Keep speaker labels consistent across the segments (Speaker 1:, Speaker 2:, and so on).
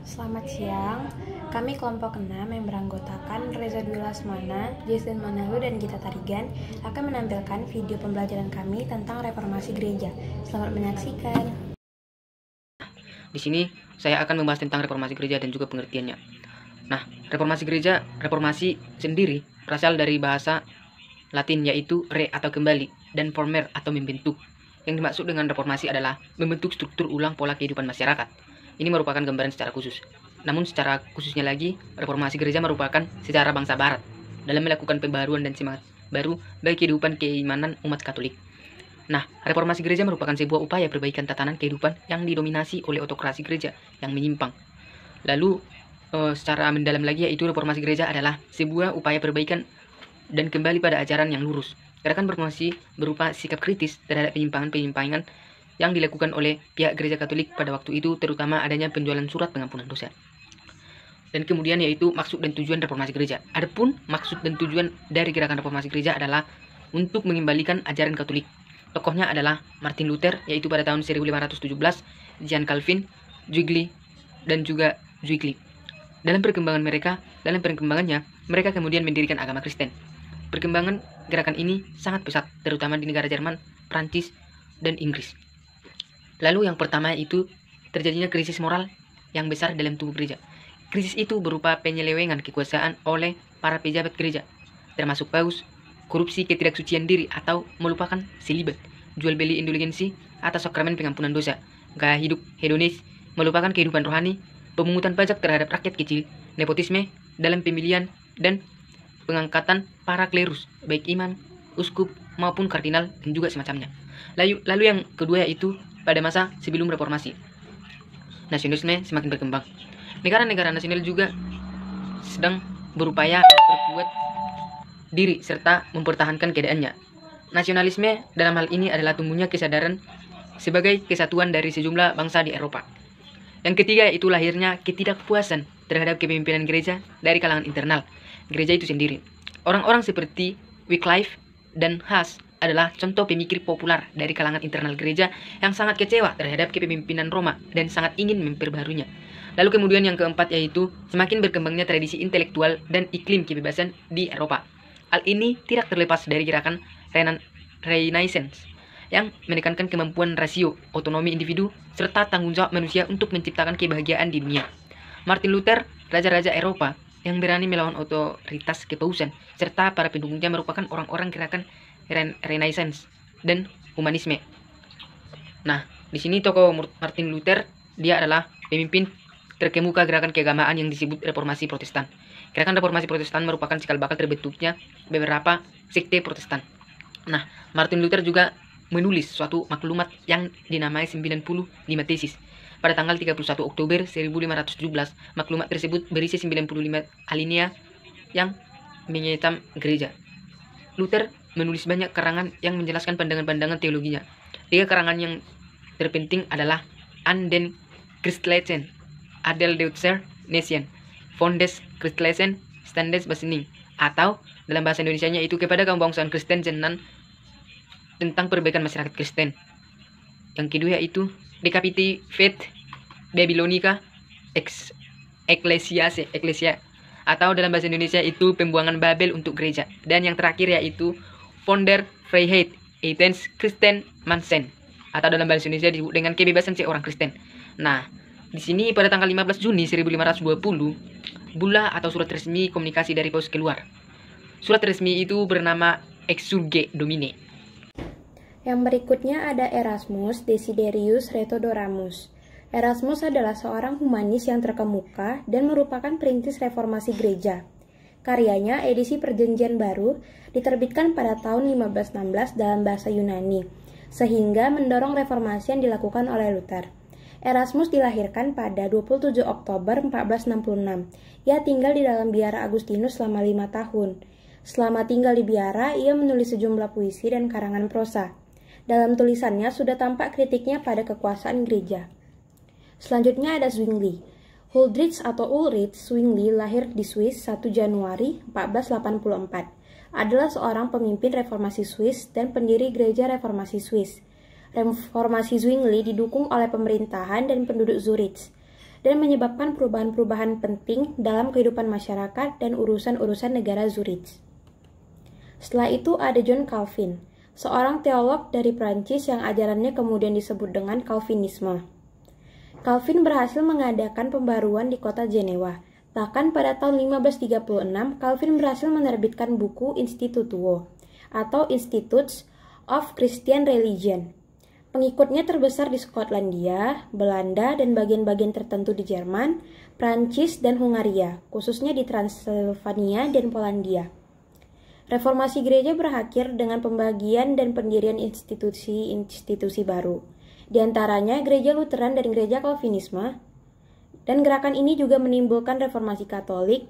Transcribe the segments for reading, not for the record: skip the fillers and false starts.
Speaker 1: Selamat siang, kami kelompok 6 yang beranggotakan Reza Dwi Lasmana, Jason Manalu, dan Gita Tarigan akan menampilkan video pembelajaran kami tentang reformasi gereja. Selamat menyaksikan.
Speaker 2: Di sini saya akan membahas tentang reformasi gereja dan juga pengertiannya. Nah, reformasi sendiri berasal dari bahasa Latin yaitu re atau kembali dan former atau membentuk. Yang dimaksud dengan reformasi adalah membentuk struktur ulang pola kehidupan masyarakat. Ini merupakan gambaran secara khusus. Namun secara khususnya lagi, reformasi gereja merupakan secara bangsa barat dalam melakukan pembaruan dan semangat baru bagi kehidupan keimanan umat Katolik. Nah, reformasi gereja merupakan sebuah upaya perbaikan tatanan kehidupan yang didominasi oleh autokrasi gereja yang menyimpang. Lalu, secara mendalam lagi yaitu reformasi gereja adalah sebuah upaya perbaikan dan kembali pada ajaran yang lurus. Gerakan reformasi berupa sikap kritis terhadap penyimpangan-penyimpangan yang dilakukan oleh pihak gereja Katolik pada waktu itu, terutama adanya penjualan surat pengampunan dosa. Dan kemudian yaitu maksud dan tujuan reformasi gereja. Adapun maksud dan tujuan dari gerakan reformasi gereja adalah untuk mengembalikan ajaran Katolik. Tokohnya adalah Martin Luther, yaitu pada tahun 1517, John Calvin, Zwingli, dan juga Zwingli. Dalam perkembangannya, mereka kemudian mendirikan agama Kristen. Perkembangan gerakan ini sangat pesat, terutama di negara Jerman, Prancis, dan Inggris. Lalu yang pertama itu terjadinya krisis moral yang besar dalam tubuh gereja. Krisis itu berupa penyelewengan kekuasaan oleh para pejabat gereja, termasuk paus, korupsi ketidaksucian diri atau melupakan selibat, jual beli indulgensi atas sakramen pengampunan dosa, gaya hidup hedonis, melupakan kehidupan rohani, pemungutan pajak terhadap rakyat kecil, nepotisme dalam pemilihan, dan pengangkatan para klerus, baik imam, uskup, maupun kardinal, dan juga semacamnya. Lalu yang kedua yaitu pada masa sebelum reformasi, nasionalisme semakin berkembang. Negara-negara nasional juga sedang berupaya berkuat diri serta mempertahankan keadaannya. Nasionalisme dalam hal ini adalah tumbuhnya kesadaran sebagai kesatuan dari sejumlah bangsa di Eropa. Yang ketiga yaitu lahirnya ketidakpuasan terhadap kepemimpinan gereja dari kalangan internal gereja itu sendiri. Orang-orang seperti Wycliffe dan Huss adalah contoh pemikir populer dari kalangan internal gereja yang sangat kecewa terhadap kepemimpinan Roma dan sangat ingin memperbarunya. Lalu kemudian yang keempat yaitu semakin berkembangnya tradisi intelektual dan iklim kebebasan di Eropa. Hal ini tidak terlepas dari gerakan Renaissance yang menekankan kemampuan rasio, otonomi individu, serta tanggung jawab manusia untuk menciptakan kebahagiaan di dunia. Martin Luther, raja-raja Eropa yang berani melawan otoritas kepausan, serta para pendukungnya merupakan orang-orang gerakan Renaissance dan humanisme. Nah, di sini tokoh Martin Luther, dia adalah pemimpin terkemuka gerakan keagamaan yang disebut Reformasi Protestan. Gerakan Reformasi Protestan merupakan cikal bakal terbentuknya beberapa sekte Protestan. Nah, Martin Luther juga menulis suatu maklumat yang dinamai 95 tesis. Pada tanggal 31 Oktober 1517, maklumat tersebut berisi 95 alinea yang mengaitkan gereja. Luther menulis banyak karangan yang menjelaskan pandangan-pandangan teologinya. 3 karangan yang terpenting adalah An den Christlichen Adel Deutscher Nation, von des Christlichen Standes Besinning, atau dalam bahasa Indonesianya itu kepada kaum bangsawan Kristen Jenan tentang perbaikan masyarakat Kristen. Yang kedua yaitu De Capite Fide Babylonica Ecclesia, atau dalam bahasa Indonesia itu pembuangan Babel untuk gereja. Dan yang terakhir yaitu Von der Freiheit Eitens Christen Mensen, atau dalam bahasa Indonesia disebut dengan kebebasan seorang Kristen. Nah, di sini pada tanggal 15 Juni 1520, bulla atau surat resmi komunikasi dari Paus keluar. Surat resmi itu bernama Exsurge Domine.
Speaker 1: Yang berikutnya ada Erasmus Desiderius Retodoramus. Erasmus adalah seorang humanis yang terkemuka dan merupakan perintis reformasi gereja. Karyanya, edisi Perjanjian Baru, diterbitkan pada tahun 1516 dalam bahasa Yunani, sehingga mendorong reformasi yang dilakukan oleh Luther. Erasmus dilahirkan pada 27 Oktober 1466. Ia tinggal di dalam biara Agustinus selama 5 tahun. Selama tinggal di biara, ia menulis sejumlah puisi dan karangan prosa. Dalam tulisannya sudah tampak kritiknya pada kekuasaan gereja. Selanjutnya ada Zwingli. Huldrych atau Ulrich Zwingli lahir di Swiss 1 Januari 1484. Adalah seorang pemimpin reformasi Swiss dan pendiri gereja reformasi Swiss. Reformasi Zwingli didukung oleh pemerintahan dan penduduk Zurich. dan menyebabkan perubahan-perubahan penting dalam kehidupan masyarakat dan urusan-urusan negara Zurich. Setelah itu ada John Calvin, seorang teolog dari Prancis yang ajarannya kemudian disebut dengan Calvinisme. Calvin berhasil mengadakan pembaruan di kota Jenewa. Bahkan pada tahun 1536, Calvin berhasil menerbitkan buku Institutuo, atau Institutes of Christian Religion. Pengikutnya terbesar di Skotlandia, Belanda, dan bagian-bagian tertentu di Jerman, Prancis, dan Hungaria, khususnya di Transilvania dan Polandia. Reformasi gereja berakhir dengan pembagian dan pendirian institusi-institusi baru, di antaranya Gereja Lutheran dan Gereja Calvinisme, dan gerakan ini juga menimbulkan reformasi Katolik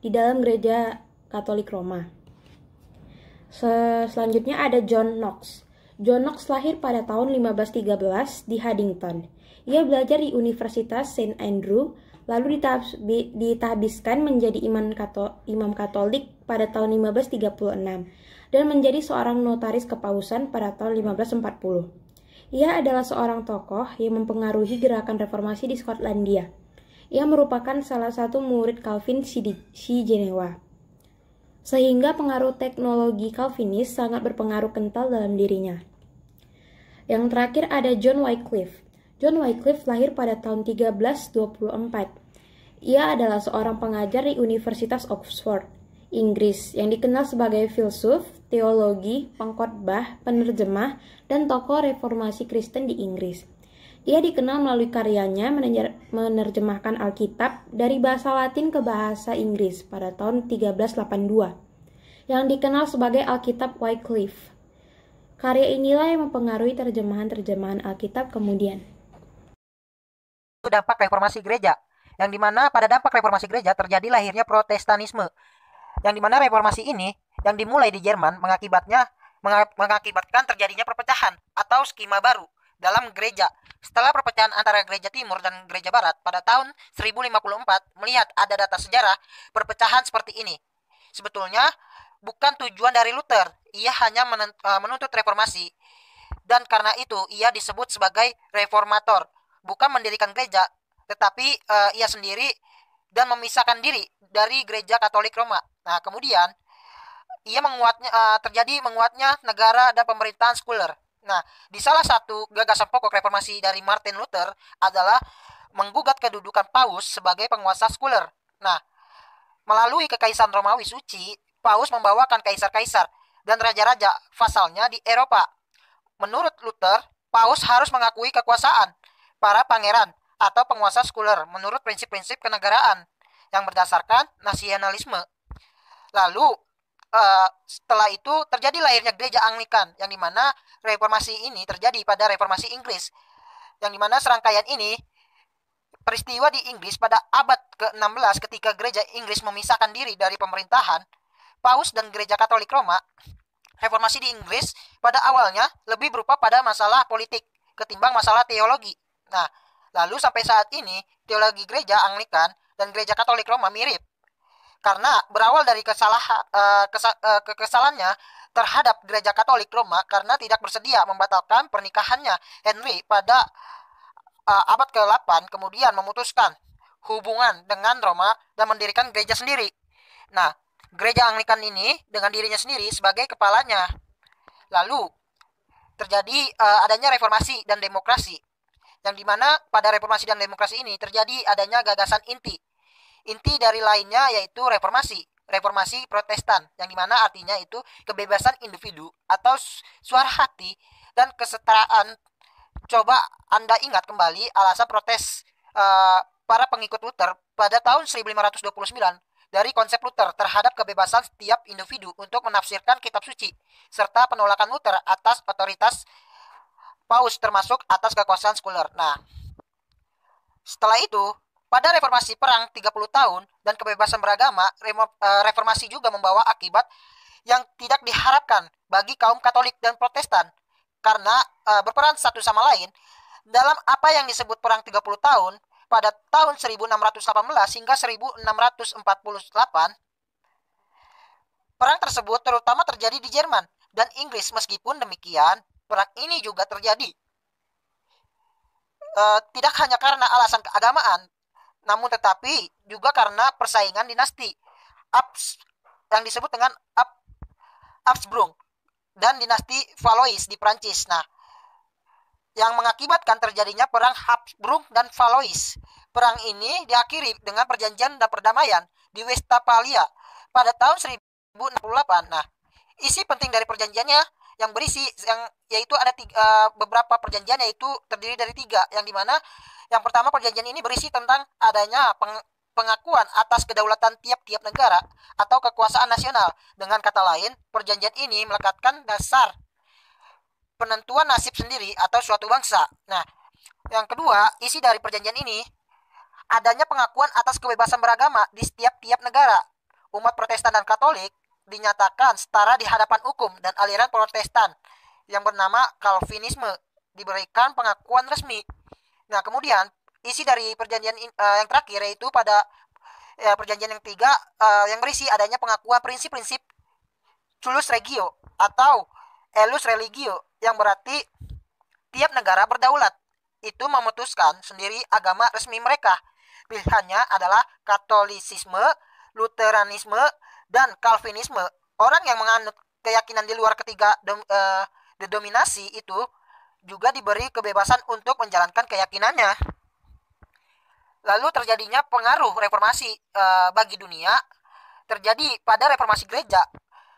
Speaker 1: di dalam Gereja Katolik Roma. Selanjutnya ada John Knox. John Knox lahir pada tahun 1513 di Haddington. Ia belajar di Universitas St. Andrew, lalu ditahbiskan menjadi imam Katolik pada tahun 1536 dan menjadi seorang notaris kepausan pada tahun 1540. Ia adalah seorang tokoh yang mempengaruhi gerakan reformasi di Skotlandia. Ia merupakan salah satu murid Calvin di Jenewa. Sehingga pengaruh teknologi Calvinis sangat berpengaruh kental dalam dirinya. Yang terakhir ada John Wycliffe. John Wycliffe lahir pada tahun 1324. Ia adalah seorang pengajar di Universitas Oxford, Inggris, yang dikenal sebagai filsuf, teologi, pengkhotbah, penerjemah, dan tokoh reformasi Kristen di Inggris. Ia dikenal melalui karyanya menerjemahkan Alkitab dari bahasa Latin ke bahasa Inggris pada tahun 1382, yang dikenal sebagai Alkitab Wycliffe. Karya inilah yang mempengaruhi terjemahan-terjemahan Alkitab kemudian.
Speaker 3: Dampak reformasi gereja, yang dimana pada dampak reformasi gereja terjadi lahirnya Protestanisme, yang dimana reformasi ini yang dimulai di Jerman mengakibatkan terjadinya perpecahan atau skema baru dalam gereja. Setelah perpecahan antara gereja timur dan gereja barat pada tahun 1054, melihat ada data sejarah perpecahan seperti ini. Sebetulnya bukan tujuan dari Luther, ia hanya menuntut reformasi, dan karena itu ia disebut sebagai reformator, bukan mendirikan gereja, tetapi ia sendiri dan memisahkan diri dari gereja Katolik Roma. Nah, kemudian ia terjadi menguatnya negara dan pemerintahan sekuler. Nah, di salah satu gagasan pokok reformasi dari Martin Luther adalah menggugat kedudukan Paus sebagai penguasa sekuler. Nah, melalui kekaisaran Romawi suci, Paus membawakan kaisar-kaisar dan raja-raja vasalnya di Eropa. Menurut Luther, Paus harus mengakui kekuasaan para pangeran atau penguasa sekuler menurut prinsip-prinsip kenegaraan yang berdasarkan nasionalisme. Lalu setelah itu terjadi lahirnya gereja Anglikan, yang dimana reformasi ini terjadi pada reformasi Inggris, yang dimana serangkaian ini peristiwa di Inggris pada abad ke-16 ketika gereja Inggris memisahkan diri dari pemerintahan Paus dan gereja Katolik Roma. Reformasi di Inggris pada awalnya lebih berupa pada masalah politik ketimbang masalah teologi. Nah, lalu sampai saat ini teologi gereja Anglikan dan gereja Katolik Roma mirip, karena berawal dari kekesalannya terhadap gereja Katolik Roma karena tidak bersedia membatalkan pernikahannya Henry pada abad ke-8, kemudian memutuskan hubungan dengan Roma dan mendirikan gereja sendiri. Nah, gereja Anglikan ini dengan dirinya sendiri sebagai kepalanya. Lalu terjadi adanya reformasi dan demokrasi, yang dimana pada reformasi dan demokrasi ini terjadi adanya gagasan inti dari lainnya, yaitu reformasi Protestan, yang dimana artinya itu kebebasan individu atau suara hati dan kesetaraan. Coba Anda ingat kembali alasan protes para pengikut Luther pada tahun 1529 dari konsep Luther terhadap kebebasan setiap individu untuk menafsirkan kitab suci, serta penolakan Luther atas otoritas Paus termasuk atas kekuasaan sekuler. Nah, setelah itu pada reformasi perang 30 tahun dan kebebasan beragama, reformasi juga membawa akibat yang tidak diharapkan bagi kaum Katolik dan Protestan, karena berperan satu sama lain dalam apa yang disebut perang 30 tahun pada tahun 1618 hingga 1648. Perang tersebut terutama terjadi di Jerman dan Inggris. Meskipun demikian, perang ini juga terjadi tidak hanya karena alasan keagamaan, namun tetapi juga karena persaingan dinasti yang disebut dengan Habsburg dan dinasti Valois di Prancis. Nah, yang mengakibatkan terjadinya perang Habsburg dan Valois. Perang ini diakhiri dengan perjanjian dan perdamaian di Westphalia pada tahun 1068. Nah, isi penting dari perjanjiannya yang berisi yaitu ada beberapa perjanjian, yaitu terdiri dari 3, yang dimana yang pertama perjanjian ini berisi tentang adanya pengakuan atas kedaulatan tiap-tiap negara atau kekuasaan nasional. Dengan kata lain, perjanjian ini melekatkan dasar penentuan nasib sendiri atau suatu bangsa. Nah, yang kedua, isi dari perjanjian ini adanya pengakuan atas kebebasan beragama di setiap-tiap negara. Umat Protestan dan Katolik dinyatakan setara di hadapan hukum, dan aliran Protestan yang bernama Calvinisme diberikan pengakuan resmi. Nah, kemudian isi dari perjanjian yang terakhir, yaitu pada perjanjian yang 3 yang berisi adanya pengakuan prinsip-prinsip Culus Regio atau Elus Religio, yang berarti tiap negara berdaulat itu memutuskan sendiri agama resmi mereka. Pilihannya adalah Katolisisme, Luteranisme, dan Calvinisme. Orang yang menganut keyakinan di luar ketiga denominasi itu juga diberi kebebasan untuk menjalankan keyakinannya. Lalu terjadinya pengaruh reformasi bagi dunia terjadi pada reformasi gereja.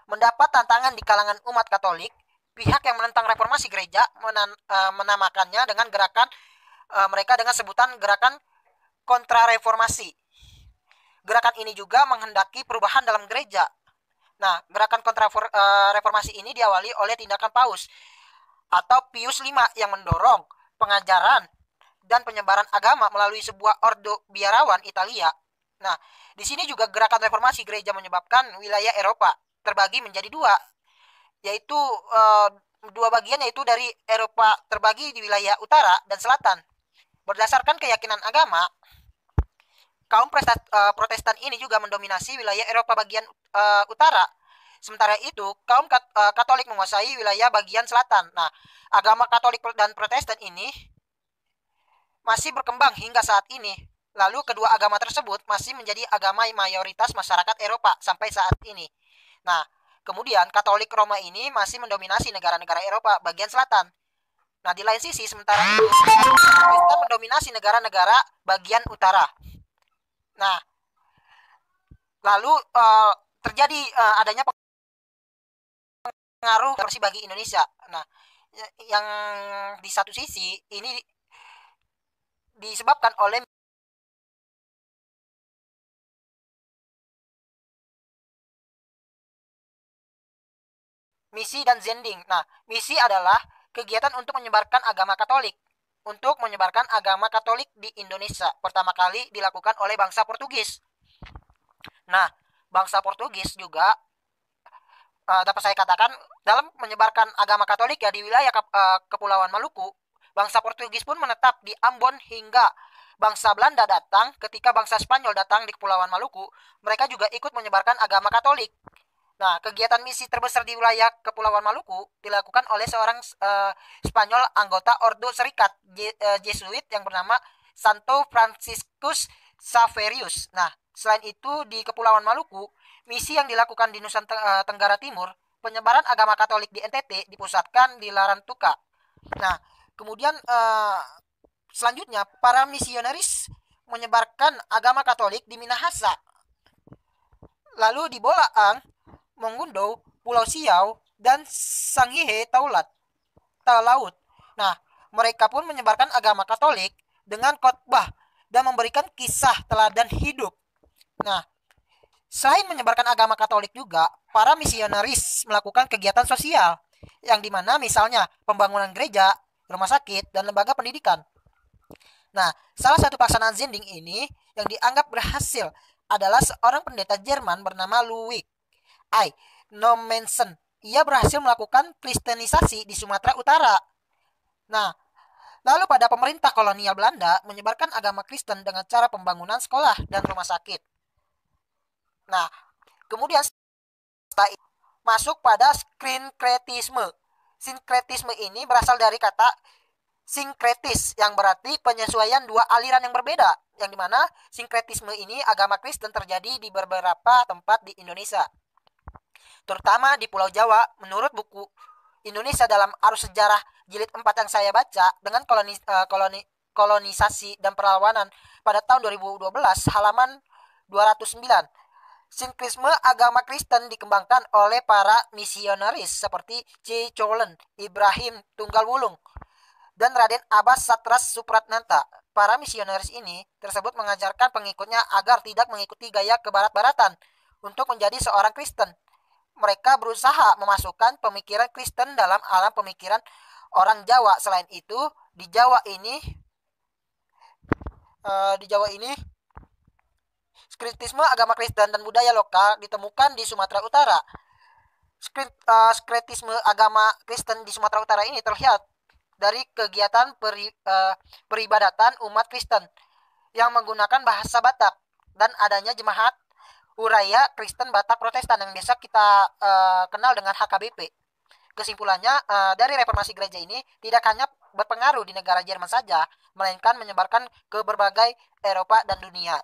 Speaker 3: Mendapat tantangan di kalangan umat Katolik, pihak yang menentang reformasi gereja menamakannya dengan gerakan mereka dengan sebutan gerakan kontrareformasi. Gerakan ini juga menghendaki perubahan dalam gereja. Nah, gerakan kontrareformasi ini diawali oleh tindakan Paus atau Pius V yang mendorong pengajaran dan penyebaran agama melalui sebuah ordo biarawan Italia. Nah, di sini juga gerakan reformasi gereja menyebabkan wilayah Eropa terbagi menjadi 2, yaitu 2 bagian, yaitu dari Eropa terbagi di wilayah utara dan selatan. Berdasarkan keyakinan agama, kaum Protestan ini juga mendominasi wilayah Eropa bagian utara. Sementara itu, kaum Katolik menguasai wilayah bagian selatan. Nah, agama Katolik dan Protestan ini masih berkembang hingga saat ini. Lalu kedua agama tersebut masih menjadi agama mayoritas masyarakat Eropa sampai saat ini. Nah, kemudian Katolik Roma ini masih mendominasi negara-negara Eropa bagian selatan. Nah, di lain sisi, sementara itu, Protestan mendominasi negara-negara bagian utara. Nah, lalu terjadi adanya pengaruh bagi Indonesia. Nah, yang di satu sisi ini disebabkan oleh misi dan zending. Nah, misi adalah kegiatan untuk menyebarkan agama Katolik. Untuk menyebarkan agama Katolik di Indonesia pertama kali dilakukan oleh bangsa Portugis. Nah, bangsa Portugis juga dapat saya katakan dalam menyebarkan agama Katolik ya di wilayah Kepulauan Maluku. Bangsa Portugis pun menetap di Ambon hingga bangsa Belanda datang. Ketika bangsa Spanyol datang di Kepulauan Maluku, mereka juga ikut menyebarkan agama Katolik. Nah, kegiatan misi terbesar di wilayah Kepulauan Maluku dilakukan oleh seorang Spanyol anggota Ordo Serikat Jesuit yang bernama Santo Franciscus Xaverius. Nah, selain itu di Kepulauan Maluku, misi yang dilakukan di Nusa Tenggara Timur, penyebaran agama Katolik di NTT dipusatkan di Larantuka. Nah, kemudian selanjutnya para misionaris menyebarkan agama Katolik di Minahasa. Lalu di Bolaang, Mongundo, Pulau Siau, dan Sangihe Talaut. Nah, mereka pun menyebarkan agama Katolik dengan khotbah dan memberikan kisah teladan hidup. Nah, selain menyebarkan agama Katolik juga, para misionaris melakukan kegiatan sosial, yang dimana misalnya pembangunan gereja, rumah sakit, dan lembaga pendidikan. Nah, salah satu pelaksanaan zending ini yang dianggap berhasil adalah seorang pendeta Jerman bernama Ludwig Nommensen. Ia berhasil melakukan kristenisasi di Sumatera Utara. Nah, lalu pada pemerintah kolonial Belanda menyebarkan agama Kristen dengan cara pembangunan sekolah dan rumah sakit. Nah, kemudian setelah itu masuk pada sinkretisme. Sinkretisme ini berasal dari kata sinkretis yang berarti penyesuaian 2 aliran yang berbeda. yang dimana sinkretisme ini agama Kristen terjadi di beberapa tempat di Indonesia, terutama di Pulau Jawa. Menurut buku Indonesia dalam Arus Sejarah jilid 4 yang saya baca, dengan kolonisasi dan perlawanan pada tahun 2012 halaman 209, sinkretisme agama Kristen dikembangkan oleh para misionaris seperti C. Cholen, Ibrahim Tunggalwulung, dan Raden Abbas Satras Supratnanta. Para misionaris ini tersebut mengajarkan pengikutnya agar tidak mengikuti gaya kebarat-baratan untuk menjadi seorang Kristen. Mereka berusaha memasukkan pemikiran Kristen dalam alam pemikiran orang Jawa. Selain itu, di Jawa ini sinkretisme agama Kristen dan budaya lokal ditemukan di Sumatera Utara. Sinkretisme agama Kristen di Sumatera Utara ini terlihat dari kegiatan peribadatan umat Kristen yang menggunakan bahasa Batak dan adanya jemaat Uraya Kristen Batak Protestan yang biasa kita kenal dengan HKBP. Kesimpulannya, dari reformasi gereja ini tidak hanya berpengaruh di negara Jerman saja, melainkan menyebarkan ke berbagai Eropa dan dunia.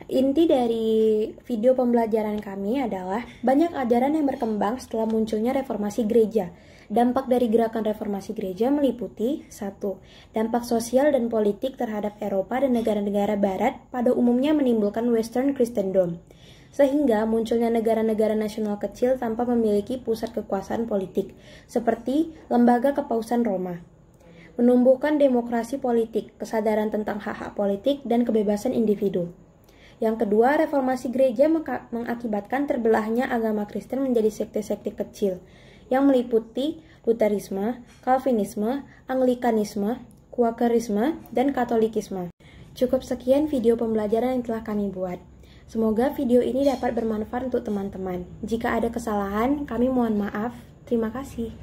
Speaker 1: Inti dari video pembelajaran kami adalah banyak ajaran yang berkembang setelah munculnya reformasi gereja. Dampak dari gerakan reformasi gereja meliputi 1. Dampak sosial dan politik terhadap Eropa dan negara-negara barat pada umumnya menimbulkan Western Christendom, sehingga munculnya negara-negara nasional kecil tanpa memiliki pusat kekuasaan politik, seperti Lembaga Kepausan Roma. Menumbuhkan demokrasi politik, kesadaran tentang hak-hak politik, dan kebebasan individu. Yang kedua, reformasi gereja mengakibatkan terbelahnya agama Kristen menjadi sekte-sekte kecil, yang meliputi Lutherisme, Calvinisme, Anglikanisme, Quakerisme, dan Katolikisme. Cukup sekian video pembelajaran yang telah kami buat. Semoga video ini dapat bermanfaat untuk teman-teman. Jika ada kesalahan, kami mohon maaf. Terima kasih.